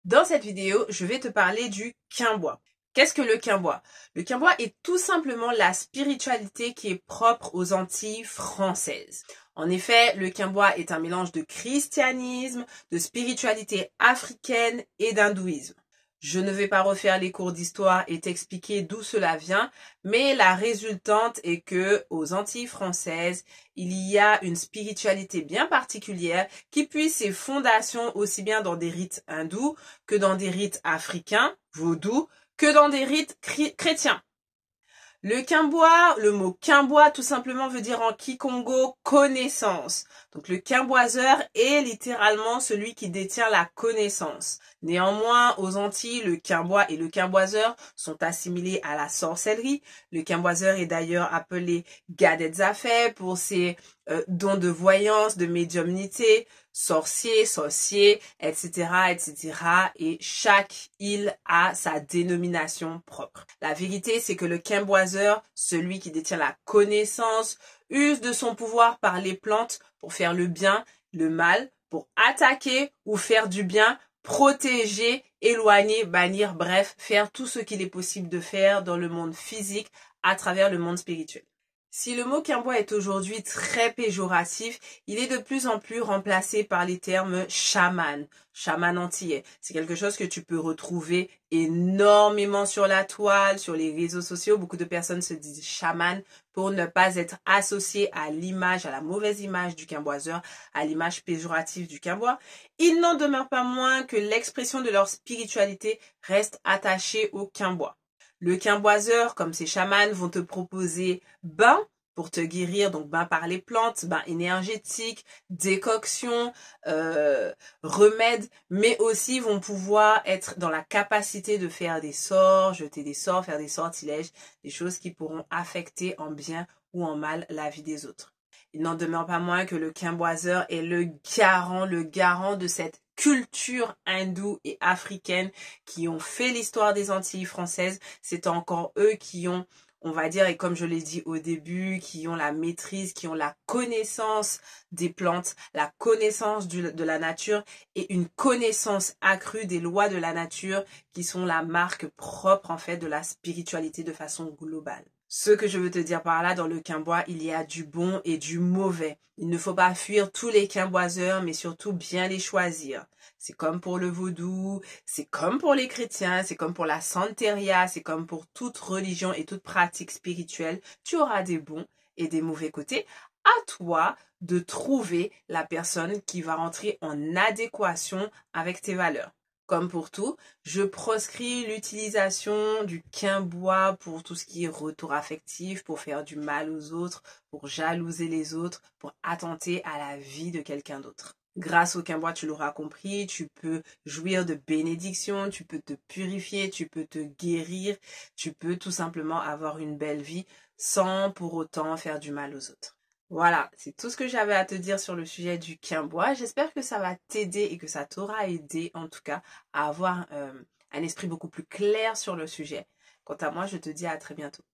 Dans cette vidéo, je vais te parler du quimbois. Qu'est-ce que le quimbois? Le quimbois est tout simplement la spiritualité qui est propre aux Antilles françaises. En effet, le quimbois est un mélange de christianisme, de spiritualité africaine et d'hindouisme. Je ne vais pas refaire les cours d'histoire et t'expliquer d'où cela vient, mais la résultante est que aux Antilles françaises, il y a une spiritualité bien particulière qui puise ses fondations aussi bien dans des rites hindous que dans des rites africains, vaudous, que dans des rites chrétiens. Le quimbois, le mot quimbois tout simplement veut dire en kikongo connaissance. Donc le quimboiseur est littéralement celui qui détient la connaissance. Néanmoins, aux Antilles, le quimbois et le quimboiseur sont assimilés à la sorcellerie. Le quimboiseur est d'ailleurs appelé Gadedzafé pour ses dons de voyance, de médiumnité, sorcier, etc., etc. Et chaque île a sa dénomination propre. La vérité, c'est que le quimboiseur, celui qui détient la connaissance, use de son pouvoir par les plantes pour faire le bien, le mal, pour attaquer ou faire du bien, protéger, éloigner, bannir, bref, faire tout ce qu'il est possible de faire dans le monde physique à travers le monde spirituel. Si le mot quimbois est aujourd'hui très péjoratif, il est de plus en plus remplacé par les termes chaman, chaman antillais. C'est quelque chose que tu peux retrouver énormément sur la toile, sur les réseaux sociaux. Beaucoup de personnes se disent chaman pour ne pas être associé à l'image, à la mauvaise image du quimboiseur, à l'image péjorative du quimbois. Il n'en demeure pas moins que l'expression de leur spiritualité reste attachée au quimbois. Le quimboiseur, comme ces chamans, vont te proposer bains pour te guérir, donc bains par les plantes, bains énergétiques, décoctions, remèdes, mais aussi vont pouvoir être dans la capacité de faire des sorts, jeter des sorts, faire des sortilèges, des choses qui pourront affecter en bien ou en mal la vie des autres. Il n'en demeure pas moins que le quimboiseur est le garant de cette culture hindoue et africaine qui ont fait l'histoire des Antilles françaises. C'est encore eux qui ont, on va dire, et comme je l'ai dit au début, qui ont la maîtrise, qui ont la connaissance des plantes, la connaissance de la nature et une connaissance accrue des lois de la nature qui sont la marque propre en fait de la spiritualité de façon globale. Ce que je veux te dire par là, dans le quimbois, il y a du bon et du mauvais. Il ne faut pas fuir tous les quimboiseurs, mais surtout bien les choisir. C'est comme pour le vaudou, c'est comme pour les chrétiens, c'est comme pour la santeria, c'est comme pour toute religion et toute pratique spirituelle. Tu auras des bons et des mauvais côtés. À toi de trouver la personne qui va rentrer en adéquation avec tes valeurs. Comme pour tout, je proscris l'utilisation du quimbois pour tout ce qui est retour affectif, pour faire du mal aux autres, pour jalouser les autres, pour attenter à la vie de quelqu'un d'autre. Grâce au quimbois, tu l'auras compris, tu peux jouir de bénédictions, tu peux te purifier, tu peux te guérir, tu peux tout simplement avoir une belle vie sans pour autant faire du mal aux autres. Voilà, c'est tout ce que j'avais à te dire sur le sujet du quimbois. J'espère que ça va t'aider et que ça t'aura aidé en tout cas à avoir un esprit beaucoup plus clair sur le sujet. Quant à moi, je te dis à très bientôt.